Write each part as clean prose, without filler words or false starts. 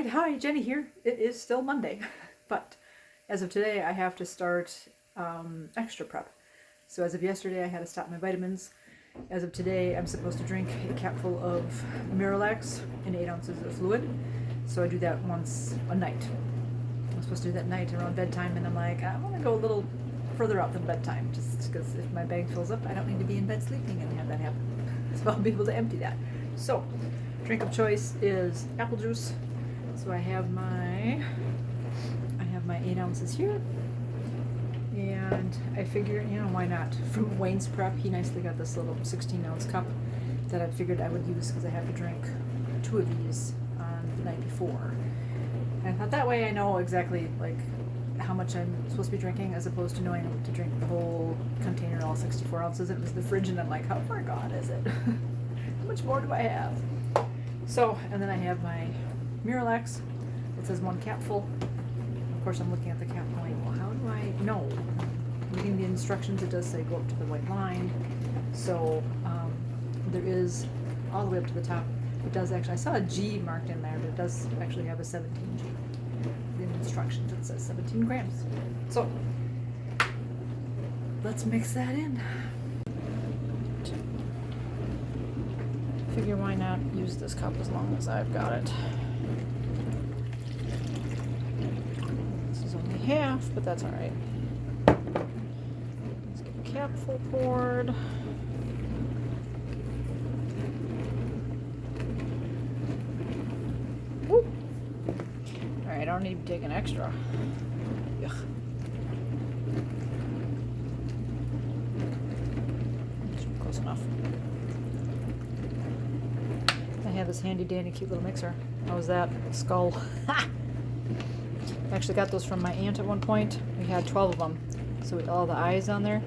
Hi, Jenny here. It is still Monday, but as of today, I have to start extra prep. So as of yesterday, I had to stop my vitamins. As of today, I'm supposed to drink a capful of Miralax and 8 ounces of fluid. So I do that once a night. I'm supposed to do that night around bedtime, and I'm like, I want to go a little further out than bedtime, just because if my bag fills up, I don't need to be in bed sleeping and have that happen. So I'll be able to empty that. So, drink of choice is apple juice. So I have my 8 ounces here, and I figure, why not? From Wayne's Prep, he nicely got this little 16-ounce cup that I figured I would use because I have to drink 2 of these on the night before. And I thought that way I know exactly like how much I'm supposed to be drinking, as opposed to knowing to drink the whole container, all 64 ounces. It was the fridge, and I'm like, how far gone is it? How much more do I have? So, and then I have my Miralax. It says 1 capful. Of course, I'm looking at the cap going, well, how do I know? Reading the instructions, it does say go up to the white line. So there is all the way up to the top. It does actually, I saw a G marked in there, but it does actually have a 17G. In the instructions, it says 17 grams. So let's mix that in. Figure why not use this cup as long as I've got it. This is only half, but that's all right. Let's get a capful poured. Woo. All right, I don't need to take an extra. Yuck. Close enough. I have this handy dandy cute little mixer. How was that? Skull. Ha! I actually got those from my aunt at one point. We had 12 of them. So with all the eyes on there,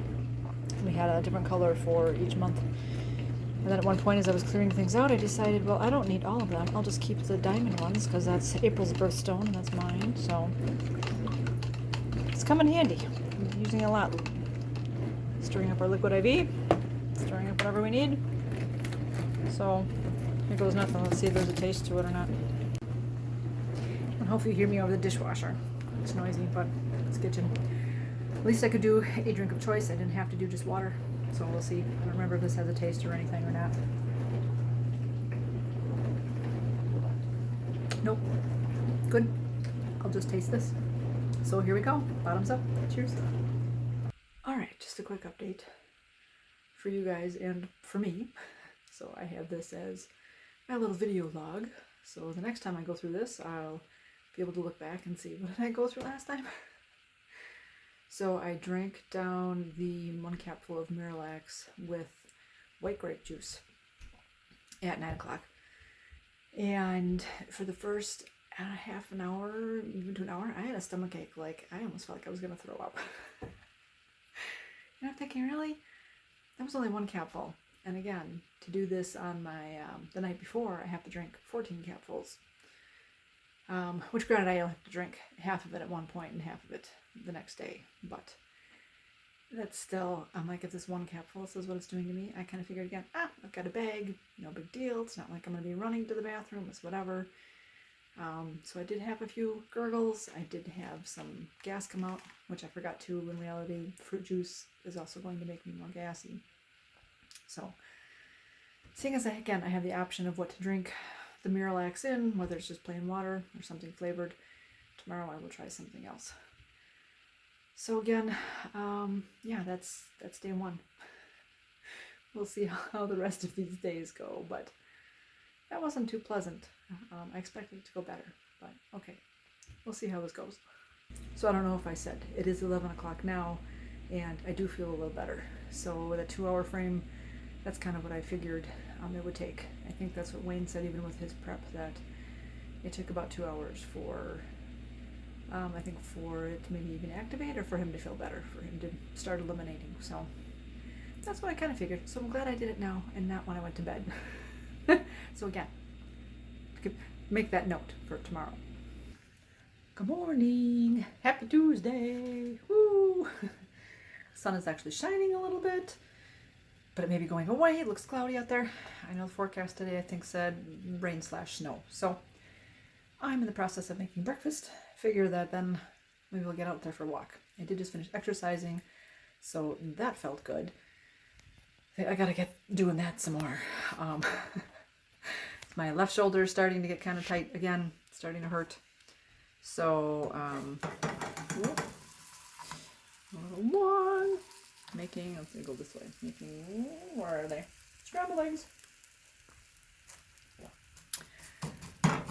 we had a different color for each month. And then at one point, as I was clearing things out, I decided, well, I don't need all of them. I'll just keep the diamond ones because that's April's birthstone and that's mine. So it's come in handy. I'm using it a lot. Stirring up our liquid IV, stirring up whatever we need. So here goes nothing. Let's see if there's a taste to it or not. And hopefully you hear me over the dishwasher. It's noisy, but it's kitchen. At least I could do a drink of choice. I didn't have to do just water. So we'll see. I don't remember if this has a taste or anything or not. Nope. Good. I'll just taste this. So here we go. Bottoms up. Cheers. Alright, just a quick update for you guys and for me. So I have this as my little video log. So the next time I go through this, I'll be able to look back and see, what did I go through last time? So I drank down the 1 capful of Miralax with white grape juice at 9 o'clock. And for the first half an hour, even to an hour, I had a stomach ache. Like, I almost felt like I was going to throw up. And I'm thinking, really? That was only 1 capful. And again, to do this on my the night before, I have to drink 14 capfuls. Which granted, I only have to drink half of it at one point and half of it the next day. But that's still, I'm like, if this 1 capful says what it's doing to me, I kind of figured again, I've got a bag, no big deal. It's not like I'm going to be running to the bathroom, it's whatever. So I did have a few gurgles. I did have some gas come out, which I forgot to. In reality, fruit juice is also going to make me more gassy. So, seeing as I have the option of what to drink the Miralax in, whether it's just plain water or something flavored, tomorrow I will try something else. So again, that's day 1. We'll see how the rest of these days go, but that wasn't too pleasant. I expected it to go better, but okay. We'll see how this goes. So I don't know if I said, it is 11 o'clock now, and I do feel a little better. So with a 2-hour frame, that's kind of what I figured it would take. I think that's what Wayne said even with his prep, that it took about 2 hours for, I think for it to maybe even activate or for him to feel better, for him to start eliminating. So that's what I kind of figured. So I'm glad I did it now and not when I went to bed. So again, make that note for tomorrow. Good morning. Happy Tuesday. Woo! The sun is actually shining a little bit, but it may be going away. It looks cloudy out there. I know the forecast today, I think, said rain/snow. So I'm in the process of making breakfast. Figure that then we will get out there for a walk. I did just finish exercising, so that felt good. I gotta get doing that some more. My left shoulder is starting to get kind of tight again, starting to hurt. So, one, making, let's go this way, making, where are they? Scrambled eggs.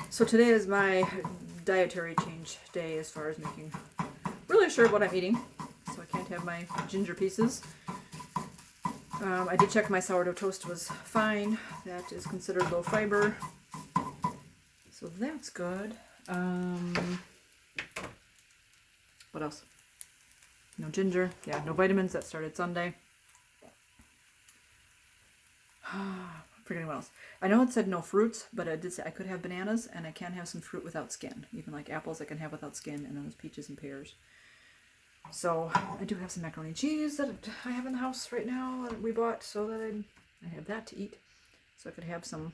So today is my dietary change day as far as making really sure what I'm eating. So I can't have my ginger pieces. I did check my sourdough toast was fine. That is considered low fiber. So that's good. What else? No ginger. Yeah, no vitamins. That started Sunday. Forgetting what else. I know it said no fruits, but it did say I could have bananas, and I can have some fruit without skin. Even like apples I can have without skin, and then there's peaches and pears. So I do have some macaroni and cheese that I have in the house right now that we bought, so that I have that to eat. So I could have some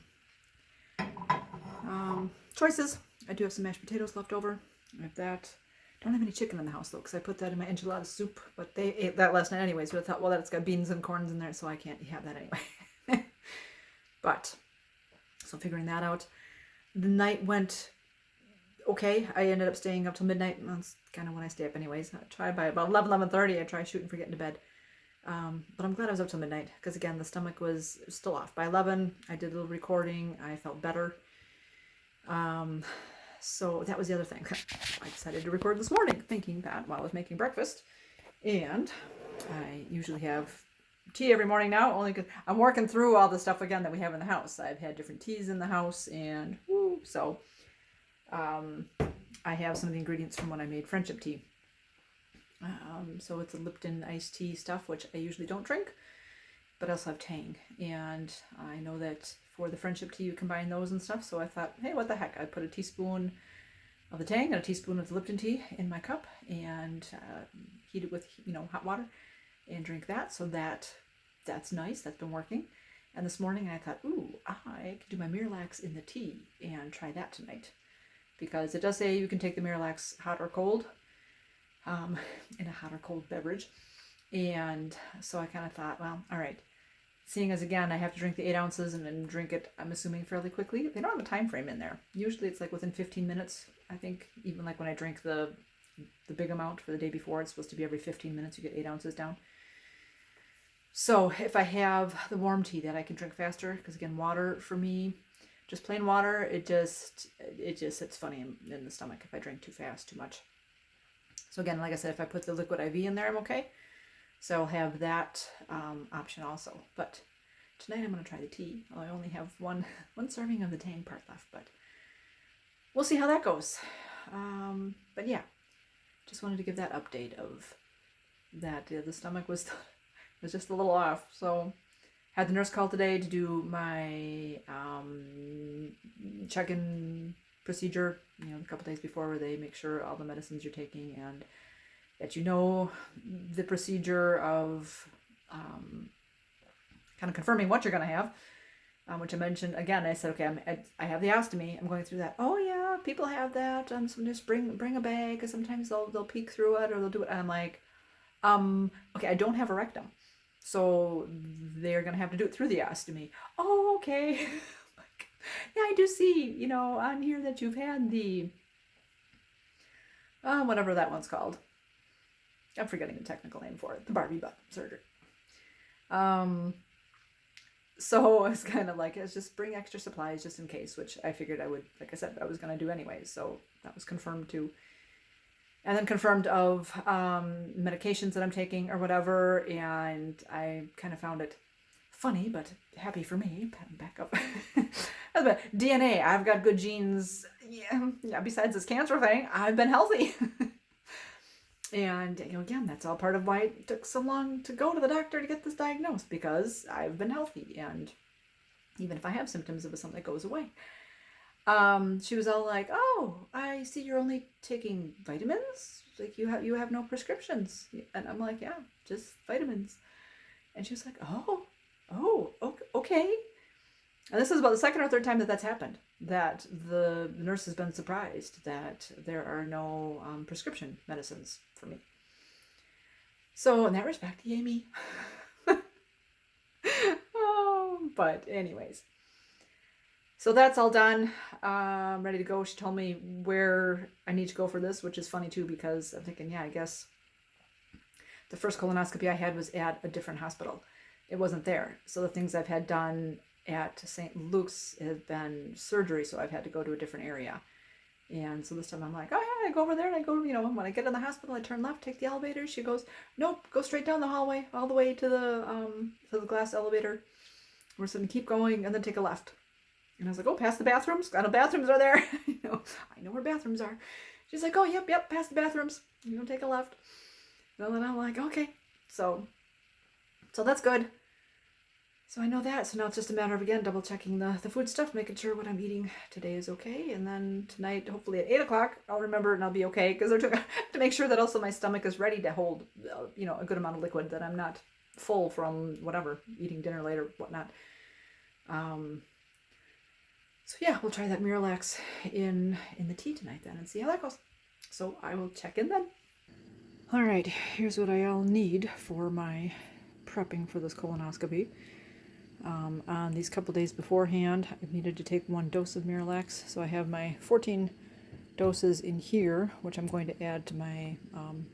choices. I do have some mashed potatoes left over. I have that. Don't have any chicken in the house though, because I put that in my enchilada soup, but they ate that last night anyway, so I thought, well, that's got beans and corns in there, so I can't have that anyway. But, so figuring that out. The night went okay. I ended up staying up till midnight. That's kind of when I stay up anyways. I tried by about 11:30, I tried shooting for getting to bed. But I'm glad I was up till midnight, because again, the stomach was still off. By 11, I did a little recording. I felt better. So that was the other thing. I decided to record this morning, thinking that while I was making breakfast. And I usually have tea every morning now, only because I'm working through all the stuff again that we have in the house. I've had different teas in the house, and so I have some of the ingredients from when I made friendship tea. So it's a Lipton iced tea stuff, which I usually don't drink, but I also have Tang. And I know that for the friendship tea, you combine those and stuff. So I thought, hey, what the heck? I put a teaspoon of the Tang and a teaspoon of the Lipton tea in my cup and heat it with, hot water and drink that. So that's nice. That's been working. And this morning I thought, I could do my Miralax in the tea and try that tonight. Because it does say you can take the Miralax hot or cold, in a hot or cold beverage. And so I kind of thought, well, all right. Seeing as, again, I have to drink the 8 ounces and then drink it, I'm assuming, fairly quickly. They don't have a time frame in there. Usually it's like within 15 minutes, I think. Even like when I drink the big amount for the day before, it's supposed to be every 15 minutes you get 8 ounces down. So if I have the warm tea, that I can drink faster, because again, water for me, just plain water, it just sits funny in the stomach if I drink too fast, too much. So again, like I said, if I put the liquid IV in there, I'm okay. So I'll have that option also. But tonight I'm going to try the tea. I only have one serving of the Tang part left, but we'll see how that goes. But yeah, just wanted to give that update of that. The stomach was just a little off. So had the nurse call today to do my check-in procedure, a couple days before, where they make sure all the medicines you're taking and that the procedure of kind of confirming what you're going to have, which I mentioned. Again, I said, okay, I have the ostomy. I'm going through that. Oh, yeah, people have that. So just bring a bag, because sometimes they'll peek through it or they'll do it. And I'm like, okay, I don't have a rectum. So they're going to have to do it through the ostomy. Oh, okay. Like, yeah, I do see, on here that you've had the, whatever that one's called. I'm forgetting the technical name for it. The Barbie butt surgery. So it's kind of like, it's just bring extra supplies just in case, which I figured I would, like I said, I was going to do anyways. So that was confirmed too. And then confirmed of medications that I'm taking or whatever. And I kind of found it funny, but happy for me. Back up. But DNA, I've got good genes. Yeah, besides this cancer thing, I've been healthy. And, again, that's all part of why it took so long to go to the doctor to get this diagnosed, because I've been healthy. And even if I have symptoms, it was something that goes away. She was all like, oh, I see you're only taking vitamins. Like you have no prescriptions. And I'm like, yeah, just vitamins. And she was like, oh, okay. And this is about the second or third time that's happened. that the nurse has been surprised that there are no prescription medicines for me. So in that respect, yay me. But anyways, so that's all done. I'm ready to go. She told me where I need to go for this, which is funny too, because I'm thinking, yeah, I guess the first colonoscopy I had was at a different hospital. It wasn't there. So the things I've had done at St. Luke's have been surgery, so I've had to go to a different area. And so this time I'm like, oh yeah, I go over there and I go, when I get in the hospital, I turn left, take the elevator. She goes, nope, go straight down the hallway, all the way to the glass elevator. We're going to keep going and then take a left. And I was like, oh, past the bathrooms? I know bathrooms are there. I know where bathrooms are. She's like, oh, yep, past the bathrooms. Take a left. And then I'm like, okay. So that's good. So I know that. So now it's just a matter of, again, double checking the food stuff, making sure what I'm eating today is okay. And then tonight, hopefully at 8 o'clock, I'll remember and I'll be okay. Because I took to make sure that also my stomach is ready to hold, a good amount of liquid, that I'm not full from whatever, eating dinner late or whatnot. So yeah, we'll try that Miralax in the tea tonight then and see how that goes. So I will check in then. All right, here's what I'll need for my prepping for this colonoscopy. On these couple days beforehand, I needed to take 1 dose of Miralax. So I have my 14 doses in here, which I'm going to add to my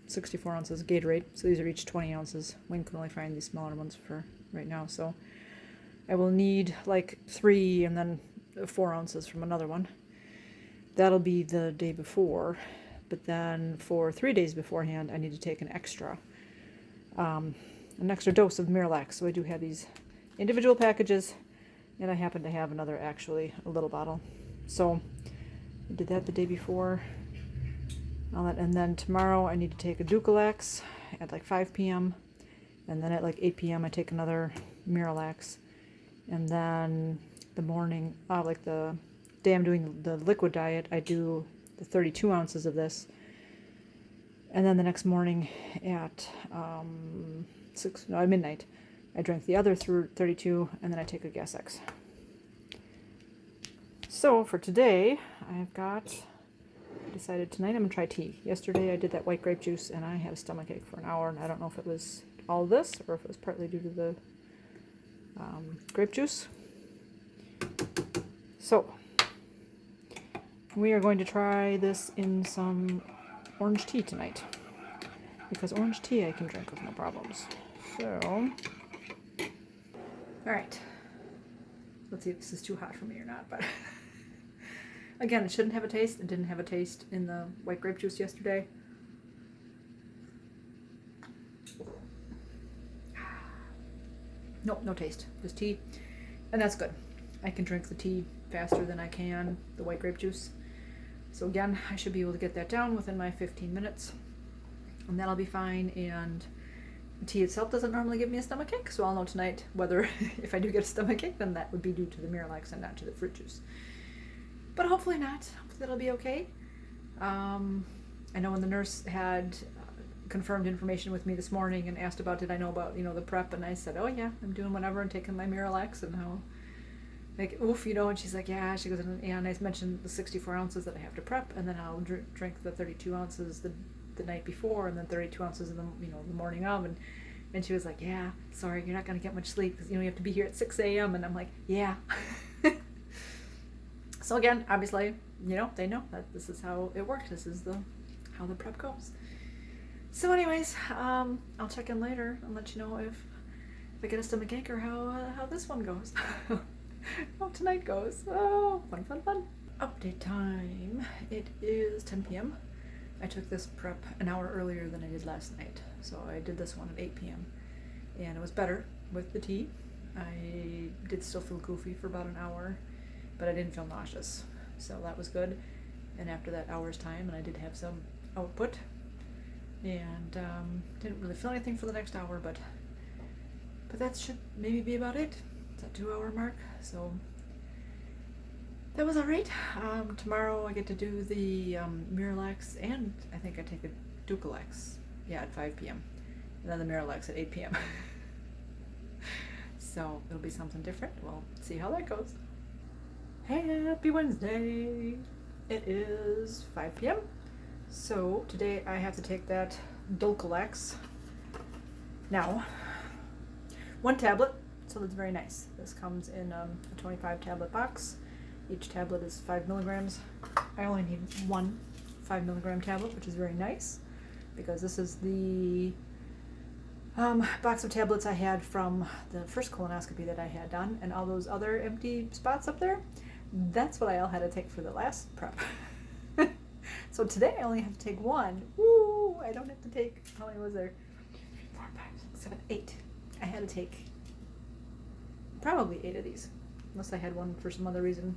64 ounces of Gatorade. So these are each 20 ounces. Wayne can only find these smaller ones for right now. So I will need like 3 and then 4 ounces from another one. That'll be the day before. But then for 3 days beforehand, I need to take an extra dose of Miralax. So I do have these individual packages, and I happen to have another, actually, a little bottle. So I did that the day before. And then tomorrow I need to take a Ducalax at like 5 p.m. And then at like 8 p.m. I take another Miralax. And then the morning, like the day I'm doing the liquid diet, I do the 32 ounces of this. And then the next morning at midnight, I drink the other 32, and then I take a Gas X. So for today, decided tonight I'm going to try tea. Yesterday I did that white grape juice, and I had a stomachache for an hour, and I don't know if it was all this or if it was partly due to the grape juice. So we are going to try this in some orange tea tonight, because orange tea I can drink with no problems. So, all right, let's see if this is too hot for me or not, but again, it shouldn't have a taste. It didn't have a taste in the white grape juice yesterday. Nope, no taste, just tea, and that's good. I can drink the tea faster than I can the white grape juice. So again, I should be able to get that down within my 15 minutes, and that'll be fine. And the tea itself doesn't normally give me a stomachache, so I'll know tonight whether if I do get a stomachache, then that would be due to the Miralax and not to the fruit juice. But hopefully not. Hopefully that'll be okay. I know when the nurse had confirmed information with me this morning and asked about, did I know about, the prep, and I said, oh yeah, I'm doing whatever and taking my Miralax and how, like, oof, and she's like, yeah, she goes, and I mentioned the 64 ounces that I have to prep, and then I'll drink the 32 ounces the night before, and then 32 ounces in the, the morning of, and she was like, yeah, sorry, you're not going to get much sleep, because, you have to be here at 6 a.m., and I'm like, yeah. So again, obviously, they know that this is how it works, this is how the prep goes. So anyways, I'll check in later and let you know if I get a stomachache or how this one goes. How tonight goes. Oh, fun. Update time. It is 10 p.m. I took this prep an hour earlier than I did last night. So I did this one at 8 p.m. And it was better with the tea. I did still feel goofy for about an hour, but I didn't feel nauseous. So that was good. And after that hour's time, and I did have some output, and didn't really feel anything for the next hour, but that should maybe be about it. It's that 2 hour mark, so that was all right. Tomorrow I get to do the Miralax, and I think I take a Ducalax, at 5 p.m. and then the Miralax at 8 p.m. So it'll be something different. We'll see how that goes. Happy Wednesday! It is 5 p.m. So today I have to take that Dulcolax. Now, one tablet, so that's very nice. This comes in a 25 tablet box. Each tablet is 5 milligrams. I only need one 5 milligram tablet, which is very nice because this is the box of tablets I had from the first colonoscopy that I had done, and all those other empty spots up there, that's what I all had to take for the last prep. So today I only have to take one. Woo! I don't have to take, how many was there? 4, 5, 6, 7, 8. I had to take probably 8 of these, unless I had one for some other reason.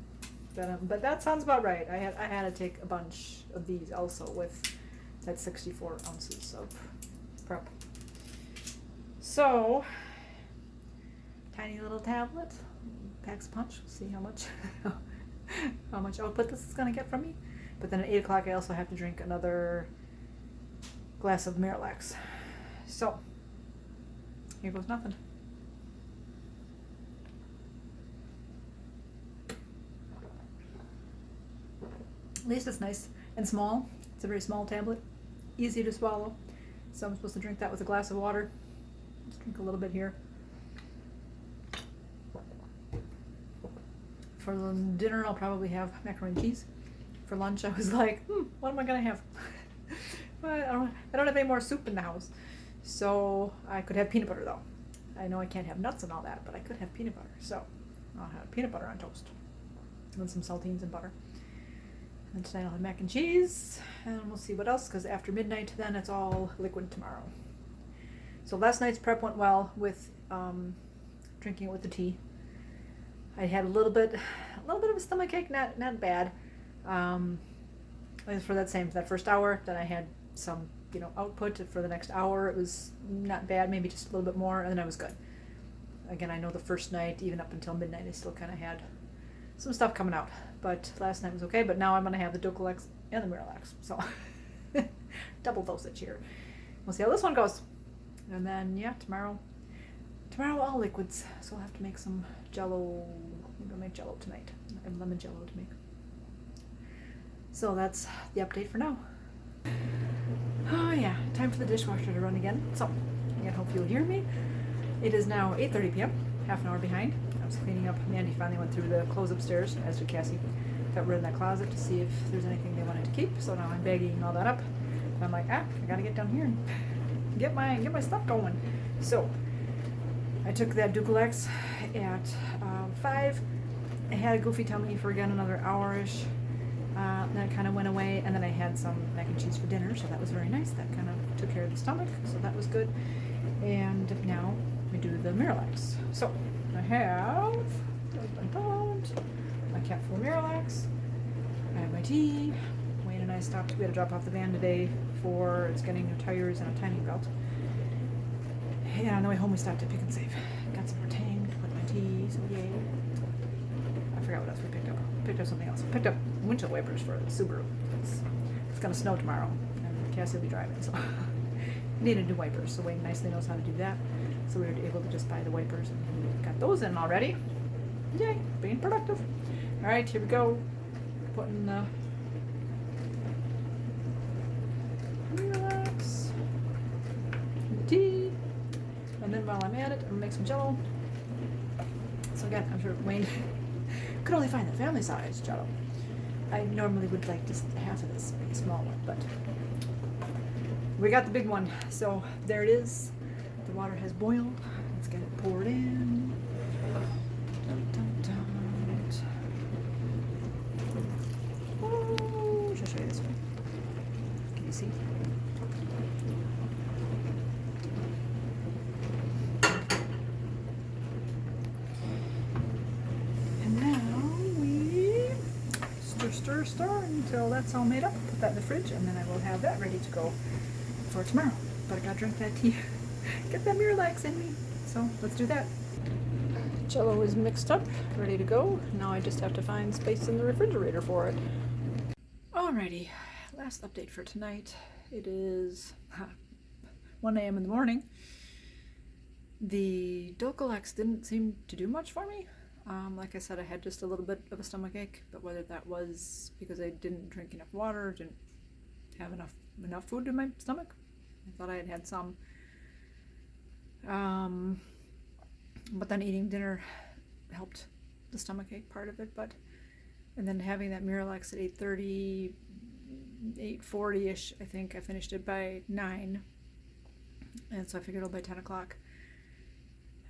But that sounds about right. I had to take a bunch of these also with that 64 ounces of prep. So, tiny little tablet, packs a punch. We'll see how much output this is going to get from me. But then at 8 o'clock I also have to drink another glass of Miralax. So, here goes nothing. At least it's nice and small. It's a very small tablet, easy to swallow. So I'm supposed to drink that with a glass of water. Just drink a little bit here. For dinner I'll probably have macaroni and cheese. For lunch I was like, what am I gonna have? I don't have any more soup in the house. So I could have peanut butter though. I know I can't have nuts and all that, but I could have peanut butter. So I'll have peanut butter on toast. And some saltines and butter. And tonight I'll have mac and cheese, and we'll see what else, because after midnight then it's all liquid tomorrow. So last night's prep went well with drinking it with the tea. I had a little bit of a stomachache, not bad. For that first hour, then I had some output for the next hour. It was not bad, maybe just a little bit more, and then I was good. Again, I know the first night, even up until midnight, I still kind of had some stuff coming out, but last night was okay. But now I'm going to have the Dulcolax and the Miralax, so double dosage here. We'll see how this one goes. And then, yeah, tomorrow all liquids, so I'll have to make some Jello. Maybe I'll make Jello tonight. I have lemon Jello to make. So that's the update for now. Oh yeah, time for the dishwasher to run again. So, again, hope you'll hear me. It is now 8:30 p.m., half an hour behind. I was cleaning up. Mandy finally went through the clothes upstairs, as did Cassie. Got rid of that closet to see if there's anything they wanted to keep. So now I'm bagging all that up. And I'm like, I gotta get down here and get my stuff going. So I took that Dulcolax at 5. I had a goofy tummy for again another hour-ish. Then it kind of went away, and then I had some mac and cheese for dinner, so that was very nice. That kind of took care of the stomach, so that was good. And now we do the Miralax. So I have my cap full of Miralax. I have my tea. Wayne and I stopped. We had to drop off the van today for it's getting new tires and a timing belt. And on the way home we stopped at Pick and Save. Got some Tang with my tea, so yay. I forgot what else we picked up. Picked up something else. Picked up windshield wipers for the Subaru. It's gonna snow tomorrow, and Cassie will be driving, so needed new wipers. So Wayne nicely knows how to do that. So we were able to just buy the wipers, and we got those in already. Yay, being productive. All right, here we go. Putting the Miralax, tea, and then while I'm at it, I'm gonna make some Jello. So again, I'm sure Wayne could only find the family size Jello. I normally would like just half of this big small one, but we got the big one. So there it is. The water has boiled. Let's get it poured in. Dun, dun, dun. Oh, should I show you this way? Can you see? Stir until that's all made up. Put that in the fridge, and then I will have that ready to go for tomorrow. But I gotta drink that tea. Get that Miralax in me. So let's do that. Jello is mixed up, ready to go. Now I just have to find space in the refrigerator for it. Alrighty, last update for tonight. It is 1 a.m. in the morning. The Dulcolax didn't seem to do much for me. Like I said, I had just a little bit of a stomach ache, but whether that was because I didn't drink enough water, didn't have enough food in my stomach. I thought I had some. But then eating dinner helped the stomach ache part of it. And then having that Miralax at 8:30, 8:40ish, I think I finished it by 9. And so I figured, by 10 o'clock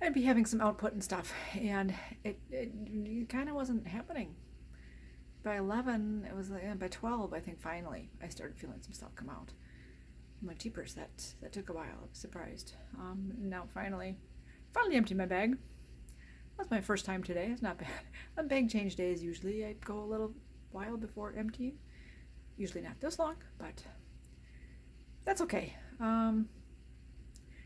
I'd be having some output and stuff, and it kind of wasn't happening. By 11, it was like, by 12, I think finally I started feeling some stuff come out. I'm like, jeepers, that took a while. I was surprised. Now finally emptied my bag. That's my first time today. It's not bad. On bag change days, usually I go a little while before emptying. Usually not this long, but that's okay.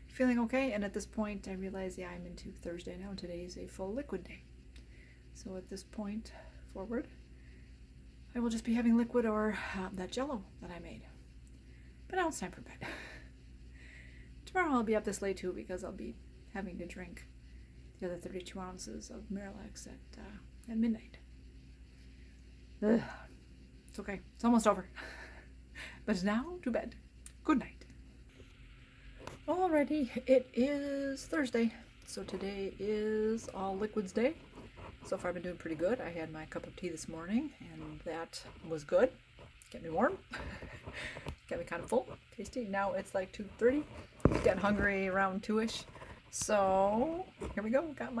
Feeling okay, and at this point I realize, I'm into Thursday now. Today is a full liquid day. So at this point forward, I will just be having liquid or that Jell-O that I made. But now it's time for bed. Tomorrow I'll be up this late too, because I'll be having to drink the other 32 ounces of Miralax at midnight. Ugh. It's okay. It's almost over. But now to bed. Good night. Alrighty, it is Thursday, so today is all liquids day. So far I've been doing pretty good. I had my cup of tea this morning, and that was good. Get me warm. Got me kind of full, tasty. Now it's like 2:30. Getting hungry around 2ish. So here we go. Got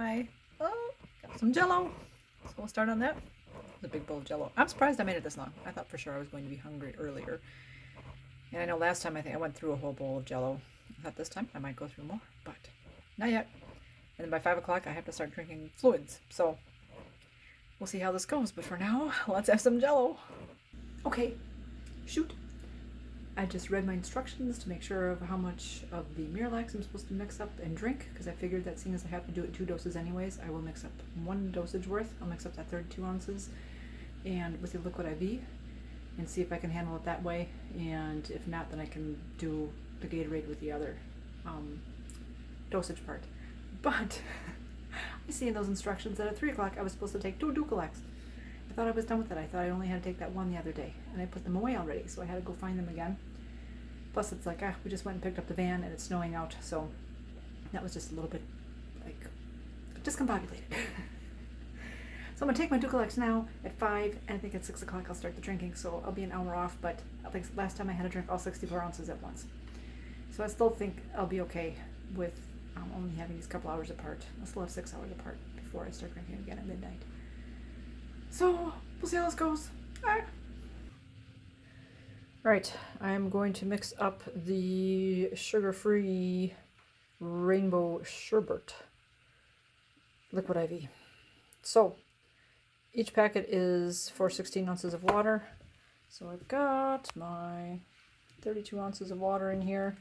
some Jell-O. So we'll start on that. The big bowl of Jell-O. I'm surprised I made it this long. I thought for sure I was going to be hungry earlier. And I know last time I think I went through a whole bowl of Jell-O. I thought this time I might go through more, but not yet. And then by 5 o'clock I have to start drinking fluids. So we'll see how this goes. But for now, let's have some Jell-O. Okay, shoot. I just read my instructions to make sure of how much of the Miralax I'm supposed to mix up and drink, because I figured that seeing as I have to do it in 2 doses anyways, I will mix up 1 dosage worth. I'll mix up that 32 ounces and with the liquid IV and see if I can handle it that way. And if not, then I can do the Gatorade with the other dosage part. But I see in those instructions that at 3 o'clock I was supposed to take 2 Ducalax. I thought I was done with it. I thought I only had to take that 1 the other day, and I put them away already, so I had to go find them again. Plus it's like, we just went and picked up the van and it's snowing out, so that was just a little bit discombobulated. So I'm going to take my Ducalax now at 5, and I think at 6 o'clock I'll start the drinking, so I'll be an hour off, but I think last time I had to drink all 64 ounces at once. So I still think I'll be okay with only having these couple hours apart. I'll still have 6 hours apart before I start drinking again at midnight. So we'll see how this goes. Right, I'm going to mix up the sugar-free rainbow sherbet liquid IV. So each packet is for 16 ounces of water. So I've got my 32 ounces of water in here.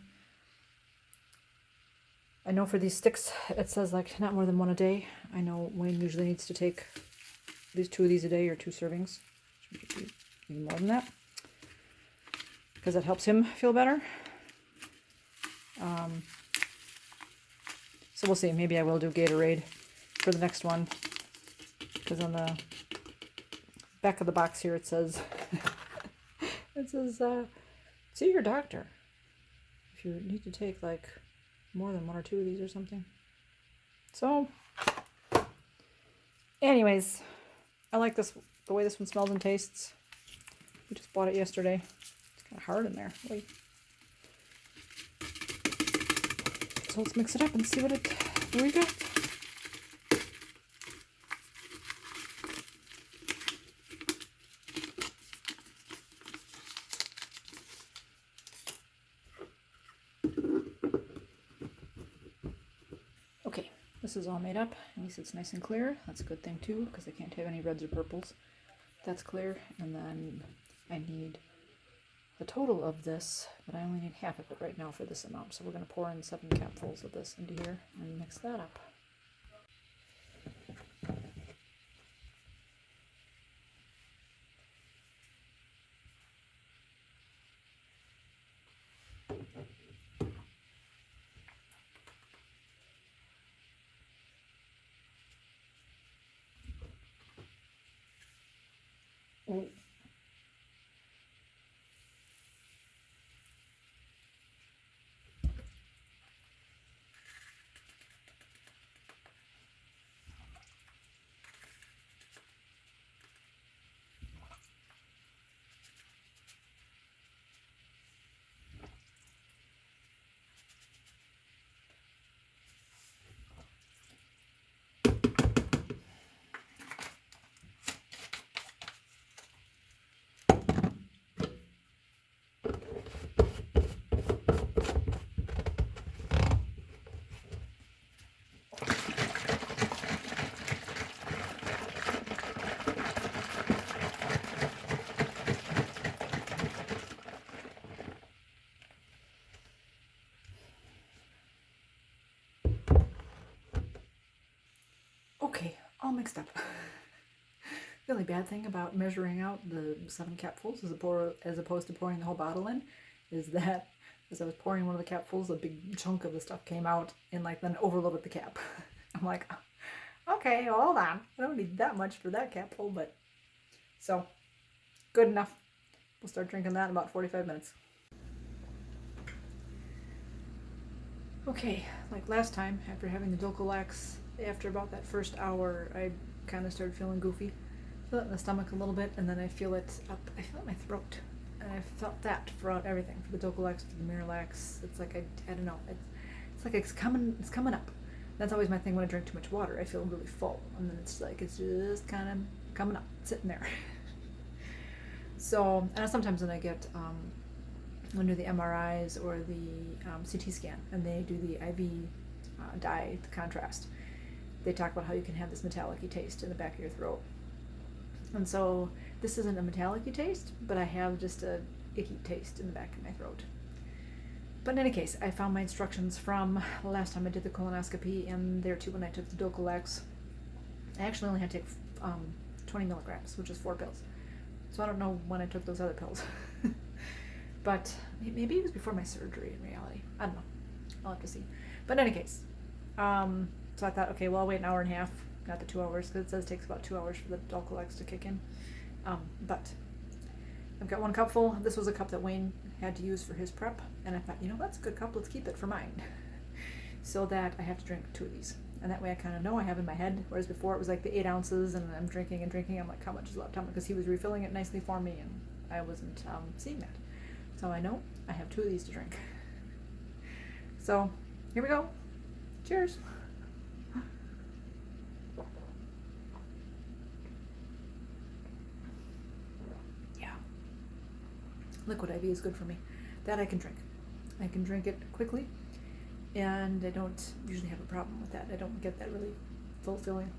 I know for these sticks it says not more than 1 a day. I know Wayne usually needs to take at least 2 of these a day, or 2 servings. Should be even more than that, because that helps him feel better. So we'll see. Maybe I will do Gatorade for the next one, because on the back of the box here it says see your doctor if you need to take more than 1 or 2 of these or something. So anyways, I like the way this one smells and tastes. We just bought it yesterday. It's kind of hard in there. Wait. So let's mix it up and see what we got. Okay, this is all made up. At least it's nice and clear. That's a good thing too, because I can't have any reds or purples. That's clear. And then I need the total of this, but I only need half of it right now for this amount. So we're going to pour in 7 capfuls of this into here and mix that up. Okay, all mixed up. The only bad thing about measuring out the 7 capfuls as opposed to pouring the whole bottle in is that as I was pouring one of the capfuls, a big chunk of the stuff came out and then overloaded the cap. I'm like, okay, hold on. I don't need that much for that capful, but so good enough. We'll start drinking that in about 45 minutes. Okay, like last time, after having the Dulcolax, after about that first hour, I kind of started feeling goofy. Feel it in the stomach a little bit, and then I feel it in my throat. And I felt that throughout everything, for the Dulcolax, for the Miralax. It's like, I don't know, it's like it's coming up. That's always my thing when I drink too much water. I feel really full, and then it's just kind of coming up, sitting there. So, and sometimes when I get under the MRIs or the CT scan, and they do the IV dye, the contrast, they talk about how you can have this metallic-y taste in the back of your throat. And so this isn't a metallic-y taste, but I have just a icky taste in the back of my throat. But in any case, I found my instructions from the last time I did the colonoscopy, and there too when I took the Dulcolax. I actually only had to take 20 milligrams, which is 4 pills. So I don't know when I took those other pills. But maybe it was before my surgery in reality. I don't know. I'll have to see. But in any case, so I thought, okay, well, I'll wait an hour and a half, not the 2 hours, because it says it takes about 2 hours for the Dulcolax to kick in. But I've got 1 cupful. This was a cup that Wayne had to use for his prep, and I thought, that's a good cup. Let's keep it for mine. So that I have to drink 2 of these. And that way I kind of know I have in my head, whereas before it was like the 8 ounces, and I'm drinking and drinking. I'm like, how much is left? Because he was refilling it nicely for me, and I wasn't seeing that. So I know I have 2 of these to drink. So here we go. Cheers. Yeah. Liquid IV is good for me. That I can drink. I can drink it quickly, and I don't usually have a problem with that. I don't get that really full feeling.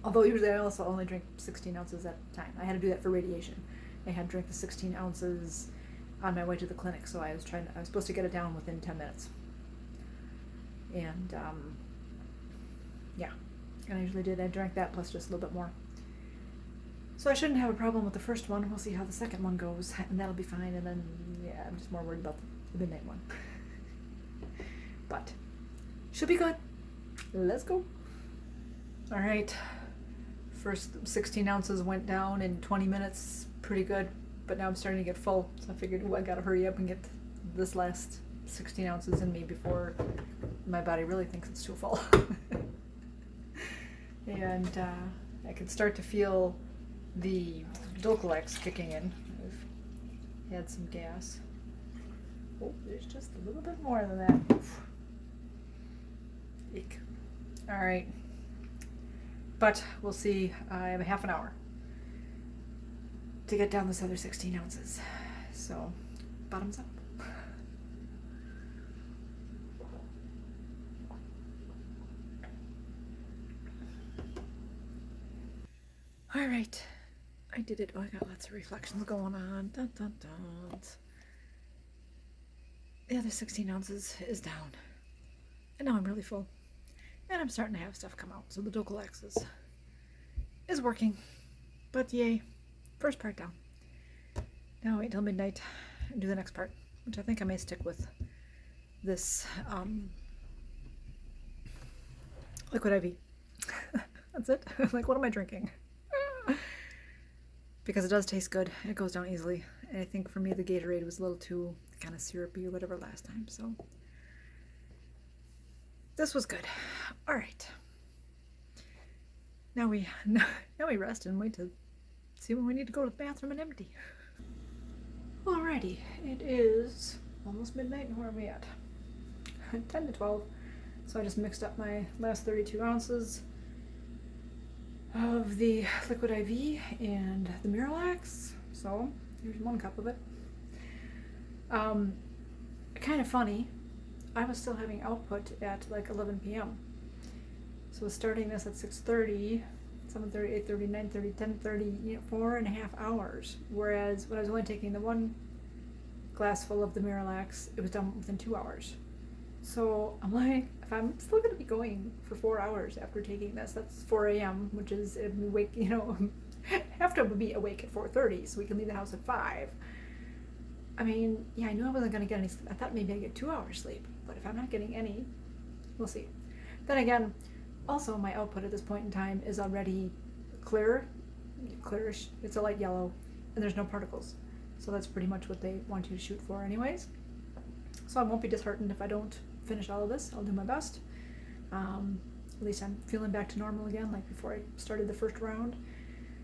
Although usually I also only drink 16 ounces at a time. I had to do that for radiation. I had to drink the 16 ounces on my way to the clinic, so I was supposed to get it down within 10 minutes. And yeah, and I usually did. I drank that plus just a little bit more. So I shouldn't have a problem with the first one. We'll see how the second one goes, and that'll be fine. And then, yeah, I'm just more worried about the midnight one. But should be good. Let's go. All right. First 16 ounces went down in 20 minutes. Pretty good. But now I'm starting to get full. So I figured, I gotta hurry up and get this last 16 ounces in me before my body really thinks it's too full. And I can start to feel the Dulcolax kicking in. I've had some gas. Oh, there's just a little bit more than that. Oof. Eek. All right. But we'll see. I have a half an hour to get down this other 16 ounces. So, bottoms up. All right. I did it. Oh, I got lots of reflections going on. Dun, dun, dun. The other 16 ounces is down. And now I'm really full. And I'm starting to have stuff come out. So the Dulcolax is working. But yay. First part down. Now wait till midnight and do the next part, which I think I may stick with this liquid IV. That's it. Like, what am I drinking? because it does taste good. It goes down easily. And I think for me the Gatorade was a little too kind of syrupy or whatever last time, so this was good. All right. Now we rest and wait to see when we need to go to the bathroom and empty. Alrighty, it is almost midnight, and where are we at? 10 to 12. So I just mixed up my last 32 ounces of the liquid IV and the Miralax. So here's 1 cup of it. Kind of funny, I was still having output at like 11 p.m. So starting this at 6:30, 7:30, 8:30, 9:30, 10:30, 4.5 hours. Whereas when I was only taking the 1 glass full of the Miralax, it was done within 2 hours. So I'm like, if I'm still going to be going for 4 hours after taking this, that's 4 a.m., which is awake, have to be awake at 4:30 so we can leave the house at 5. I mean, yeah, I knew I wasn't going to get any sleep. I thought maybe I'd get 2 hours sleep, but if I'm not getting any, we'll see. Then again, also my output at this point in time is already clearish. It's a light yellow, and there's no particles. So that's pretty much what they want you to shoot for anyways. So I won't be disheartened if I don't finish all of this. I'll do my best. At least I'm feeling back to normal again, like before I started the first round.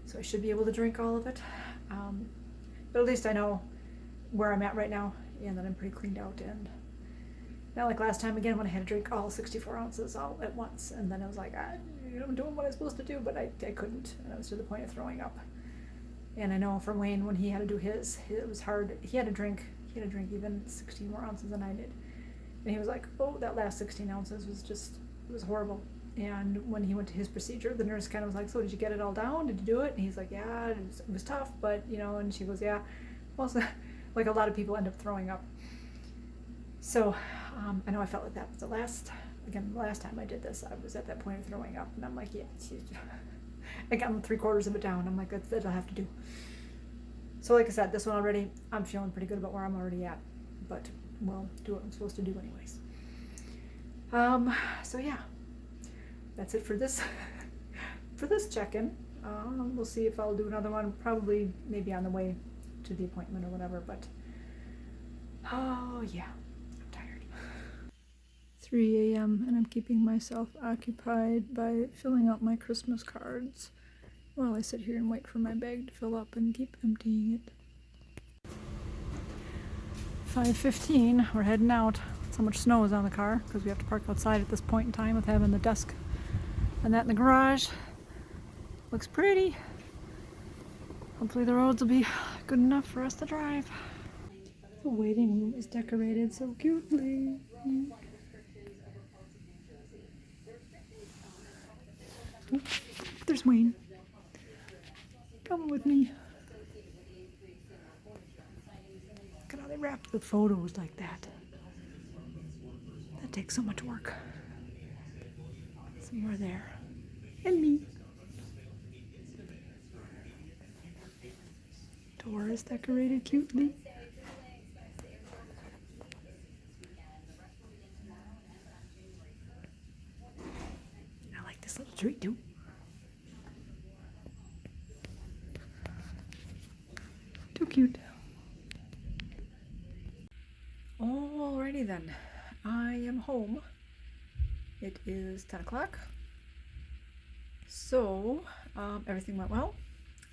So I should be able to drink all of it. But at least I know where I'm at right now, and that I'm pretty cleaned out, and not like last time again when I had to drink all 64 ounces all at once, and then I was like, I'm doing what I'm supposed to do, but I couldn't, and I was to the point of throwing up. And I know for Wayne, when he had to do his, it was hard. He had to drink even 16 more ounces than I did, and he was like, oh, that last 16 ounces was horrible. And when he went to his procedure, the nurse kind of was like, so did you get it all down? Did you do it? And he's like, yeah, it was tough, but and she goes, yeah, well, so, like a lot of people end up throwing up. So I know I felt like that. But the last time I did this, I was at that point of throwing up, and I'm like, yeah, I got 3/4 of it down. I'm like, that'll have to do. So like I said, this one already, I'm feeling pretty good about where I'm already at, but we'll do what I'm supposed to do anyways. So yeah, that's it for this check-in. We'll see if I'll do another one, probably maybe on the way to the appointment or whatever, but oh yeah, I'm tired. 3 a.m. and I'm keeping myself occupied by filling out my Christmas cards while I sit here and wait for my bag to fill up and keep emptying it. 5:15, we're heading out. So much snow is on the car because we have to park outside at this point in time with having the desk and that in the garage. Looks pretty. Hopefully the roads will be good enough for us to drive. The waiting room is decorated so cutely. Oh, there's Wayne. Come with me. Look at how they wrap the photos like that. That takes so much work. So you're there. And me. Door is decorated cutely. I like this little tree too. Too cute. Alrighty then. I am home. It is 10 o'clock. So, everything went well.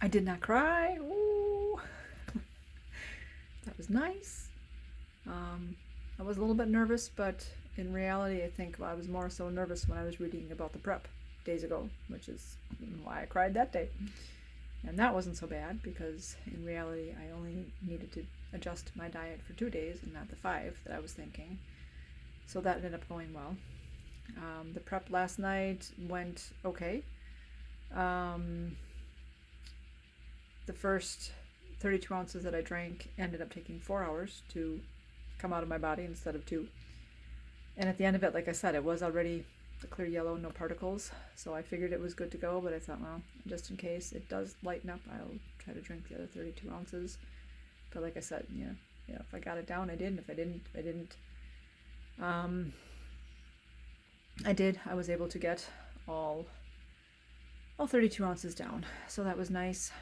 I did not cry. Ooh. That was nice. I was a little bit nervous, but in reality, I think I was more so nervous when I was reading about the prep days ago, which is why I cried that day. And that wasn't so bad because in reality, I only needed to adjust my diet for 2 days and not the 5 that I was thinking. So that ended up going well. The prep last night went okay. The first 32 ounces that I drank ended up taking 4 hours to come out of my body instead of 2. And at the end of it, like I said, it was already the clear yellow, no particles. So I figured it was good to go, but I thought, well, just in case it does lighten up, I'll try to drink the other 32 ounces. But like I said, yeah, if I got it down, I did. And if I didn't, I didn't. I was able to get all 32 ounces down. So that was nice.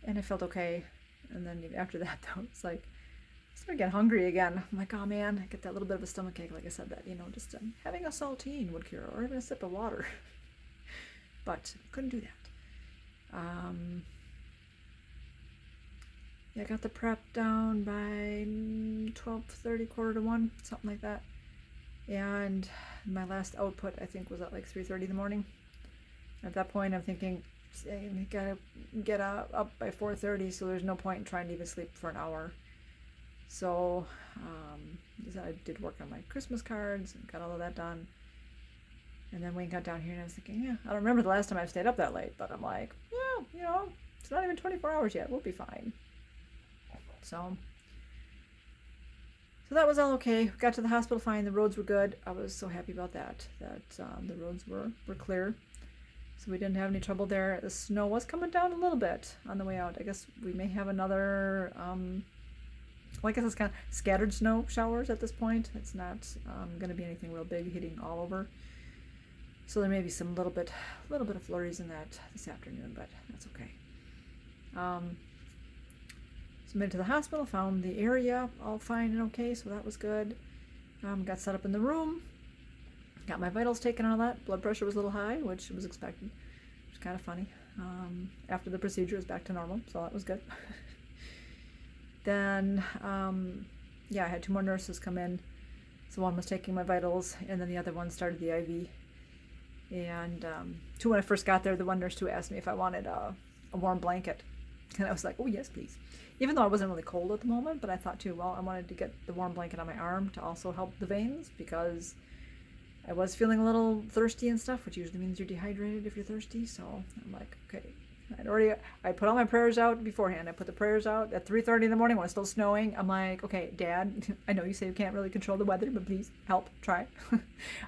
And I felt okay. And then after that, though, it's like, I started getting hungry again. I'm like, oh man, I get that little bit of a stomach ache. Like I said, that, just having a saltine would cure, or even a sip of water. But couldn't do that. Yeah, I got the prep down by 12:30, quarter to 1, something like that. And my last output, I think, was at like 3:30 in the morning. At that point, I'm thinking, I gotta get up by 4:30, so there's no point in trying to even sleep for an hour. So I did work on my Christmas cards and got all of that done. And then Wayne got down here and I was thinking, yeah, I don't remember the last time I stayed up that late, but I'm like, yeah, it's not even 24 hours yet. We'll be fine. So that was all okay. Got to the hospital fine. The roads were good. I was so happy about that the roads were clear. So we didn't have any trouble there. The snow was coming down a little bit on the way out. I guess we may have another, I guess it's kind of scattered snow showers at this point. It's not going to be anything real big hitting all over. So there may be some little bit of flurries in that this afternoon, but that's okay. So made it to the hospital, found the area all fine and okay, so that was good. Got set up in the room, got my vitals taken and all that. Blood pressure was a little high, which was expected, which was kind of funny. After the procedure, it was back to normal, so that was good. Then, I had 2 more nurses come in. So one was taking my vitals, and then the other one started the IV. And when I first got there, the one nurse too asked me if I wanted a warm blanket. And I was like, oh, yes, please. Even though I wasn't really cold at the moment, but I thought too, well, I wanted to get the warm blanket on my arm to also help the veins, because I was feeling a little thirsty and stuff, which usually means you're dehydrated if you're thirsty. So I'm like, okay. I put all my prayers out beforehand. I put the prayers out at 3:30 in the morning when it's still snowing. I'm like, okay, Dad, I know you say you can't really control the weather, but please help, try.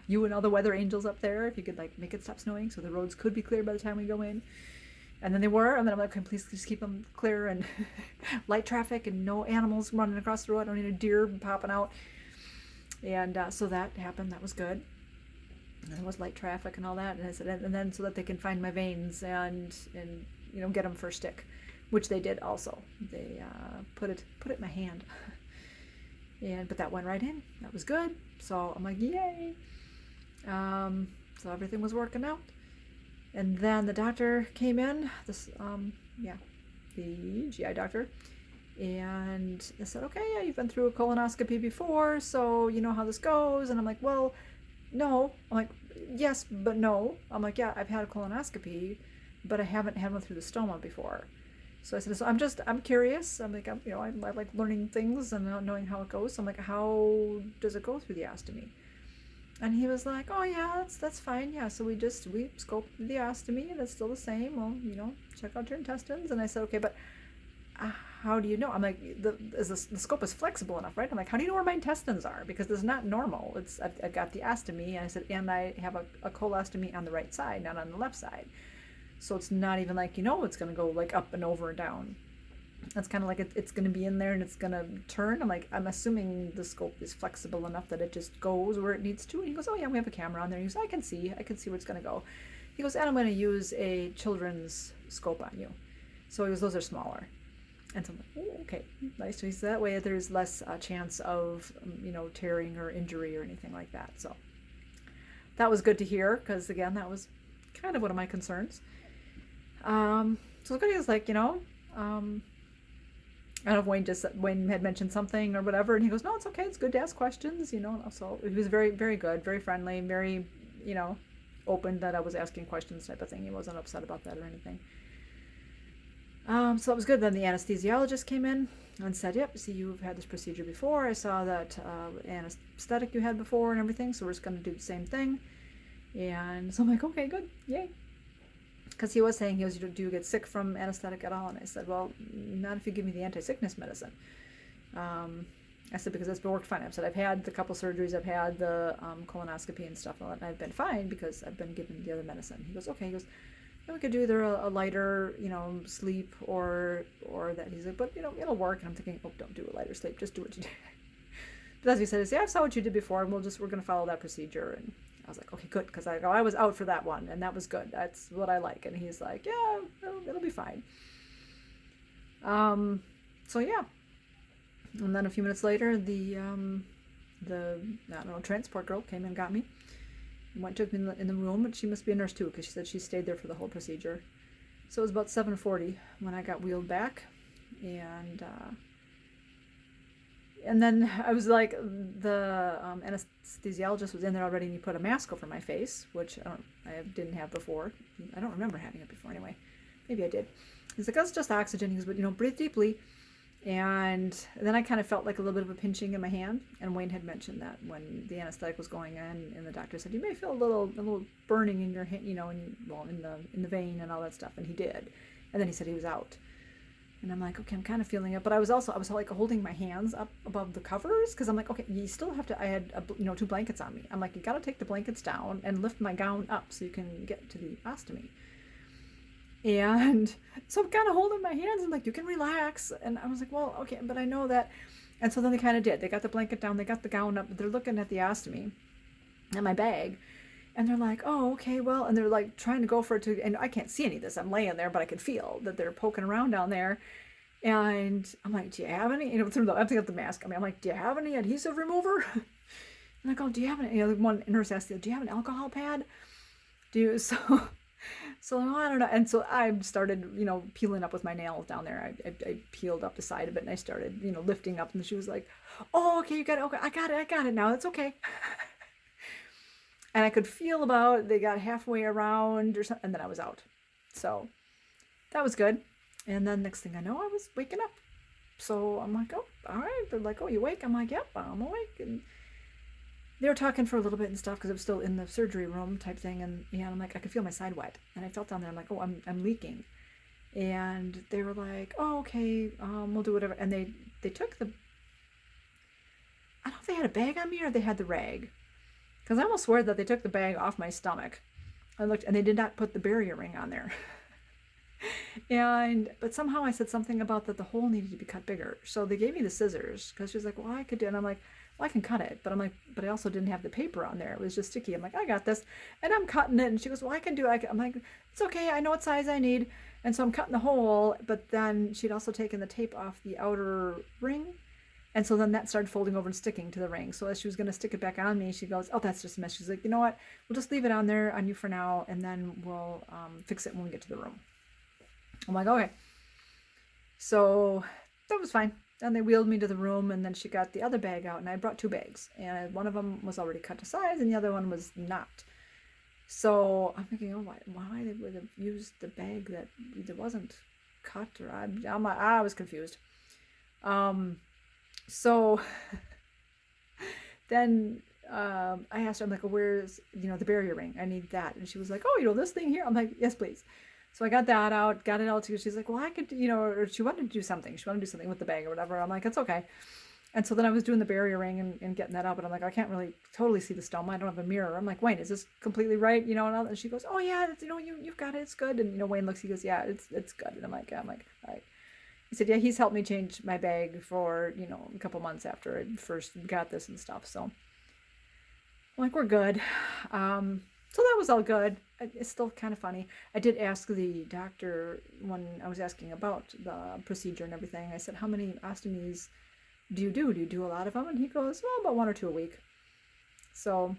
You and all the weather angels up there, if you could make it stop snowing so the roads could be clear by the time we go in. And then they were, and then I'm like, okay, please just keep them clear and light traffic and no animals running across the road. I don't need a deer popping out. And so that happened. That was good. And there was light traffic and all that. And I said, and then so that they can find my veins and get them for a stick, which they did also. They put it in my hand. But that went right in. That was good. So I'm like, yay. So everything was working out. And then the doctor came in, the GI doctor, and they said, okay, yeah, you've been through a colonoscopy before, so you know how this goes. And I'm like, well, no. I'm like, yes, but no. I'm like, yeah, I've had a colonoscopy, but I haven't had one through the stoma before. So I said, so I'm curious. I'm like, I like learning things and not knowing how it goes. So I'm like, how does it go through the ostomy? And he was like, oh yeah, that's fine. Yeah, so we scoped the ostomy, and it's still the same. Well, check out your intestines. And I said, okay, but how do you know? I'm like, the scope is flexible enough, right? I'm like, how do you know where my intestines are? Because this is not normal. I've got the ostomy, and I said, and I have a colostomy on the right side, not on the left side. So it's not even like, it's going to go like up and over and down. It's kind of like it's going to be in there and it's going to turn. I'm assuming the scope is flexible enough that it just goes where it needs to. And he goes, oh yeah, we have a camera on there. He goes, I can see where it's going to go. He goes, and I'm going to use a children's scope on you. So he goes, those are smaller. And so I'm like, oh, okay, nice. So he said that way there's less chance of, tearing or injury or anything like that. So that was good to hear, because again, that was kind of one of my concerns. So good. He was like, I don't know if Wayne had mentioned something or whatever, and he goes, no, it's okay, it's good to ask questions, So he was very, very good, very friendly, very, open that I was asking questions type of thing. He wasn't upset about that or anything. So it was good. Then the anesthesiologist came in and said, yep, see, you've had this procedure before. I saw that anesthetic you had before and everything, so we're just going to do the same thing. And so I'm like, okay, good, yay. Because he was saying, do you get sick from anesthetic at all? And I said, well, not if you give me the anti-sickness medicine. I said, because it's been worked fine. I said, I've had the couple surgeries, I've had the colonoscopy and stuff, and I've been fine because I've been given the other medicine. He goes, okay. He goes, we could do either a lighter, sleep or that. He's like, but, it'll work. And I'm thinking, oh, don't do a lighter sleep. Just do what you do. But as he said, I saw what you did before, and we're going to follow that procedure. And I was like, okay, good, because I was out for that one, and that was good. That's what I like. And he's like, yeah, it'll be fine. So yeah, and then a few minutes later, the I don't know, transport girl came and got me. Went took me in the room, but she must be a nurse too, because she said she stayed there for the whole procedure. So it was about 7:40 when I got wheeled back, and then I was like, the anesthesiologist was in there already, and he put a mask over my face, which I didn't have before. I don't remember having it before anyway. Maybe I did. He's like, that's just oxygen. He goes, but breathe deeply. And then I kind of felt like a little bit of a pinching in my hand. And Wayne had mentioned that when the anesthetic was going in, and the doctor said, you may feel a little burning in your hand, in the vein and all that stuff. And he did. And then he said he was out. And I'm like, okay, I'm kind of feeling it. But I was like holding my hands up above the covers, because I'm like, okay, you still have to, I had, 2 blankets on me. I'm like, you got to take the blankets down and lift my gown up so you can get to the ostomy. And so I'm kind of holding my hands and like, you can relax. And I was like, well, okay, but I know that. And so then they kind of did. They got the blanket down, they got the gown up, they're looking at the ostomy and my bag. And they're like, oh, okay, well, and they're like trying to go for it to, and I can't see any of this. I'm laying there, but I can feel that they're poking around down there. And I'm like, do you have any, through the, I'm thinking of the mask. I'm like, do you have any adhesive remover? And I go, do you have any, one nurse asked, do you have an alcohol pad? So I don't know. And so I started, peeling up with my nails down there. I peeled up the side of it, and I started, lifting up. And she was like, oh, okay, you got it. Okay, I got it now. It's okay. And I could feel they got halfway around or something, and then I was out. So that was good. And then next thing I know, I was waking up. So I'm like, oh, all right. They're like, oh, you awake? I'm like, yep, I'm awake. And they were talking for a little bit and stuff, because it was still in the surgery room type thing. And I'm like, I could feel my side wet. And I felt down there, I'm like, oh, I'm leaking. And they were like, oh, okay, we'll do whatever. And they took I don't know if they had a bag on me or they had the rag. Because I almost swear that they took the bag off my stomach. I looked, and they did not put the barrier ring on there. But somehow I said something about that the hole needed to be cut bigger. So they gave me the scissors, because she was like, well, I could do it. And I'm like, well, I can cut it. But I'm like, but I also didn't have the paper on there. It was just sticky. I'm like, I got this. And I'm cutting it. And she goes, well, I can do it. I'm like, it's okay. I know what size I need. And so I'm cutting the hole. But then she'd also taken the tape off the outer ring. And so then that started folding over and sticking to the ring. So as she was going to stick it back on me, she goes, oh, that's just a mess. She's like, you know what? We'll just leave it on there on you for now. And then we'll fix it when we get to the room. I'm like, okay. So that was fine. And they wheeled me to the room, and then she got the other bag out, and I brought 2 bags. And one of them was already cut to size, and the other one was not. So I'm thinking, oh, why they would have used the bag that either wasn't cut, or I was confused. So then I asked her, I'm like, well, where's, the barrier ring? I need that. And she was like, oh, this thing here? I'm like, yes, please. So I got that out, got it all together. She's like, well, I could, or she wanted to do something. She wanted to do something with the bag or whatever. I'm like, it's okay. And so then I was doing the barrier ring and getting that out, but I'm like, I can't really totally see the stoma. I don't have a mirror. I'm like, Wayne, is this completely right? And she goes, oh yeah, you've got it. It's good. And Wayne looks, he goes, yeah, it's good. And I'm like, all right. He said, yeah, he's helped me change my bag for, a couple months after I first got this and stuff. So I'm like, we're good. So that was all good. It's still kind of funny. I did ask the doctor when I was asking about the procedure and everything. I said, how many ostomies do you do? Do you do a lot of them? And he goes, well, about 1 or 2 a week. So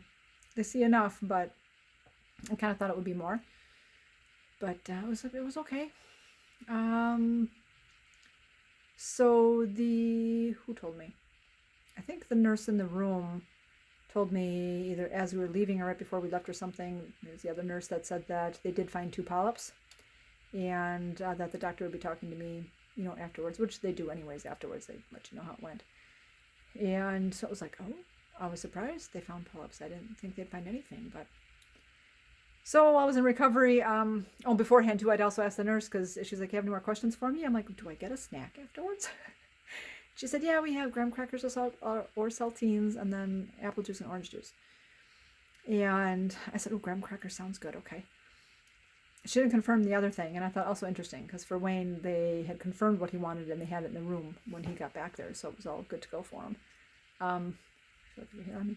they see enough, but I kind of thought it would be more. But it was okay. So who told me? I think the nurse in the room told me either as we were leaving or right before we left or something. There's the other nurse that said that they did find 2 polyps, and that the doctor would be talking to me, afterwards, which they do anyways afterwards. They let you know how it went. And so it was like, oh, I was surprised they found polyps. I didn't think they'd find anything, but so I was in recovery. Beforehand too, I'd also asked the nurse, because she's like, you have any more questions for me? I'm like, do I get a snack afterwards? She said, yeah, we have graham crackers or saltines, and then apple juice and orange juice. And I said, oh, graham crackers sounds good. Okay. She didn't confirm the other thing, and I thought also interesting, because for Wayne, they had confirmed what he wanted, and they had it in the room when he got back there, so it was all good to go for him. I feel like you can hear me.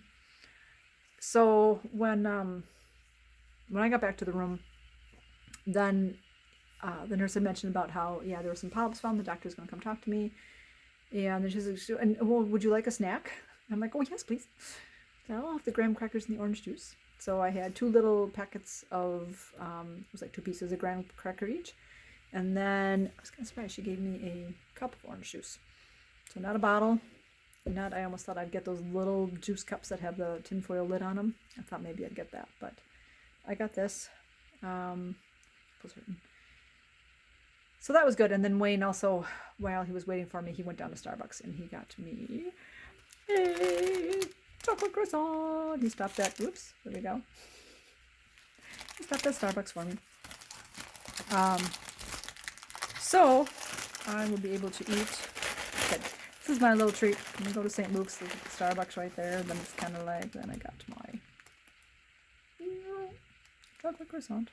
So when I got back to the room, then the nurse had mentioned about how, yeah, there were some polyps found. The doctor's going to come talk to me. And then she's like, and, well, would you like a snack? And I'm like, oh, yes, please. So I'll have the graham crackers and the orange juice. So I had 2 little packets of, it was like 2 pieces of graham cracker each. And then I was kind of surprised. She gave me a cup of orange juice. So not a bottle. I almost thought I'd get those little juice cups that have the tinfoil lid on them. I thought maybe I'd get that, but I got this. So that was good. And then Wayne also, while he was waiting for me, he went down to Starbucks and he got me a chocolate croissant. He stopped at, whoops, there we go. He stopped at Starbucks for me. So I will be able to eat. Good. This is my little treat. I'm gonna go to St. Luke's, there's Starbucks right there. Then it's kind of like, then I got my chocolate croissant.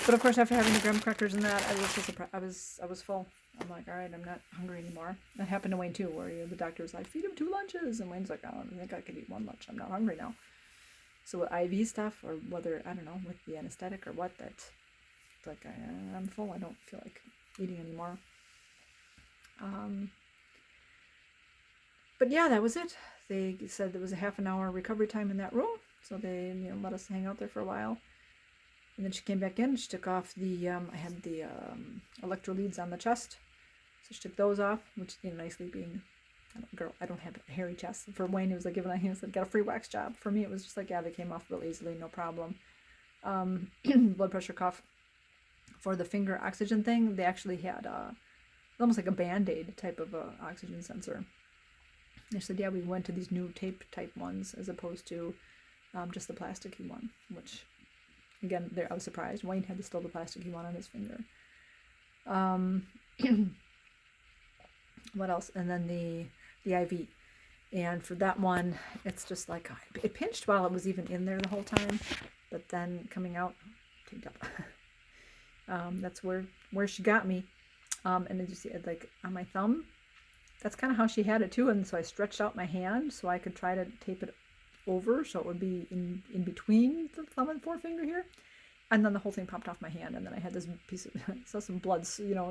But of course, after having the graham crackers and that, I was so surprised. I was full. I'm like, all right, I'm not hungry anymore. That happened to Wayne too, where the doctor was like, feed him 2 lunches, and Wayne's like, I don't think I could eat 1 lunch. I'm not hungry now. So with IV stuff, or whether, I don't know, with the anesthetic or what, that's like I'm full. I don't feel like eating anymore. But yeah, that was it. They said there was a half an hour recovery time in that room, so they let us hang out there for a while. And then she came back in. She took off the I had the electroleads on the chest, so she took those off, which nicely being I don't have a hairy chest. For Wayne, he was like he said got a free wax job. For me, it was just like, yeah, they came off real easily, no problem. Blood pressure cuff. For the finger oxygen thing, they actually had almost like a Band-Aid type of oxygen sensor. They said, yeah, we went to these new tape type ones as opposed to just the plasticky one, which, again, I was surprised. Wayne had still the plasticky one on his finger. What else? And then the IV. And for that one, it's just like, it pinched while it was even in there the whole time, but then coming out, taped up. That's where she got me. And then you see it like on my thumb. That's kind of how she had it too. And so I stretched out my hand so I could try to tape it over so it would be in between the thumb and forefinger here. And then the whole thing popped off my hand. And then I had this piece of, saw some blood,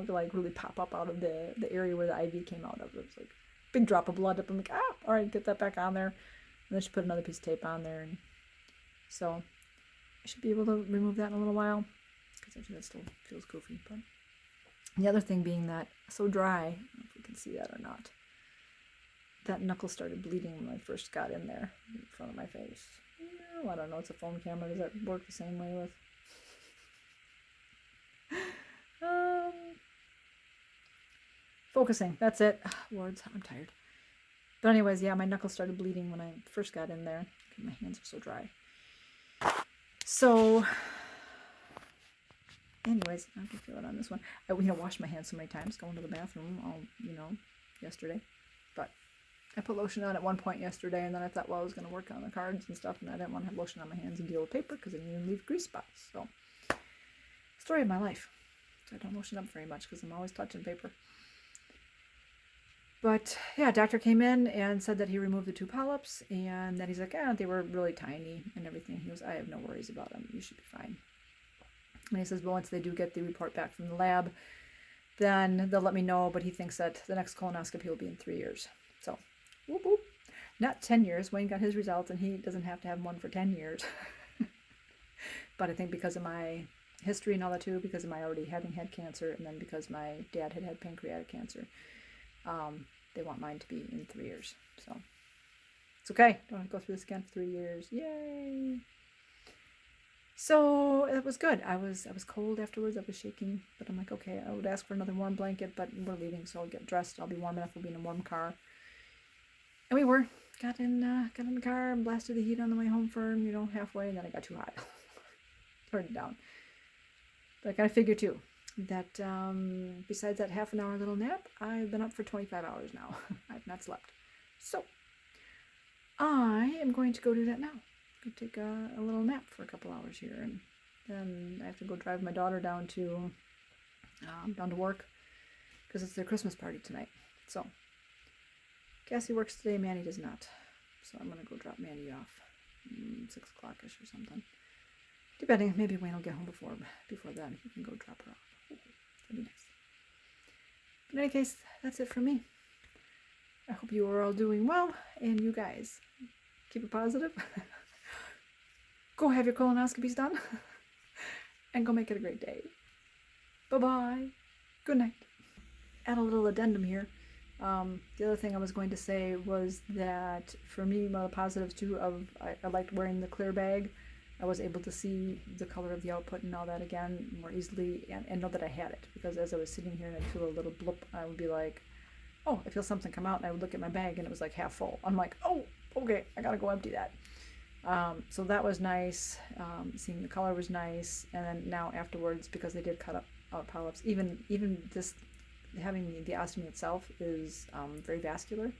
like really pop up out of the area where the IV came out of. It was like a big drop of blood up. I'm like, all right, get that back on there. And then she put another piece of tape on there. And so I should be able to remove that in a little while, because actually that still feels goofy. But the other thing being that so dry, I don't know if you can see that or not, that knuckle started bleeding when I first got in there in front of my face. I don't know, it's a phone camera. Does that work the same way with? Focusing, that's it. Words, I'm tired. But anyways, yeah, my knuckle started bleeding when I first got in there. My hands are so dry. So anyways, I can feel it on this one. I washed my hands so many times going to the bathroom yesterday. But I put lotion on at one point yesterday, and then I thought, well, I was going to work on the cards and stuff, and I didn't want to have lotion on my hands and deal with paper because I didn't even leave grease spots. So, story of my life. So I don't lotion up very much because I'm always touching paper. But yeah, doctor came in and said that he removed the 2 polyps, and then he's like, they were really tiny and everything. He goes, I have no worries about them. You should be fine. And he says, well, once they do get the report back from the lab, then they'll let me know. But he thinks that the next colonoscopy will be in 3 years. So, whoop, whoop. Not 10 years. Wayne got his results, and he doesn't have to have one for 10 years. But I think because of my history and all that too, because of my already having had cancer, and then because my dad had pancreatic cancer, they want mine to be in 3 years. So, it's okay. Don't have to go through this again for 3 years. Yay! So it was good. I was cold afterwards. I was shaking, but I'm like, okay, I would ask for another warm blanket, but we're leaving, so I'll get dressed. I'll be warm enough. We'll be in a warm car. And we were. Got in the car and blasted the heat on the way home for, halfway, and then it got too hot. Turned it down. But I gotta figure too that besides that half an hour little nap, I've been up for 25 hours now. I've not slept. So I am going to go do that now. Go take a little nap for a couple hours here, and then I have to go drive my daughter down to work because it's their Christmas party tonight. So Cassie works today, Manny does not. So I'm gonna go drop Manny off 6 o'clock-ish or something. Depending, maybe Wayne will get home before then. He can go drop her off. That'd be nice. But in any case, that's it for me. I hope you are all doing well, and you guys keep it positive. Go have your colonoscopies done, and go make it a great day. Bye-bye. Good night. Add a little addendum here. The other thing I was going to say was that for me, one of the positives too I liked wearing the clear bag. I was able to see the color of the output and all that again more easily and know that I had it, because as I was sitting here and I'd feel a little blip, I would be like, oh, I feel something come out, and I would look at my bag and it was like half full. I'm like, oh, okay, I gotta go empty that. So that was nice. Seeing the color was nice, and then now afterwards, because they did cut out polyps, even just having the ostomy itself is very vascular.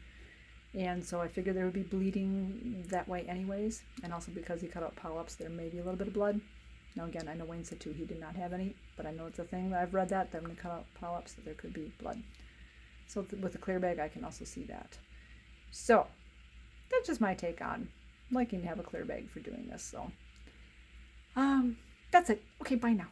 And so I figured there would be bleeding that way anyways, and also because he cut out polyps, there may be a little bit of blood. Now again, I know Wayne said too he did not have any, but I know it's a thing that I've read that when they cut out polyps that there could be blood. So with the clear bag, I can also see that. So that's just my take on liking to have a clear bag for doing this. So that's it. Okay, bye now.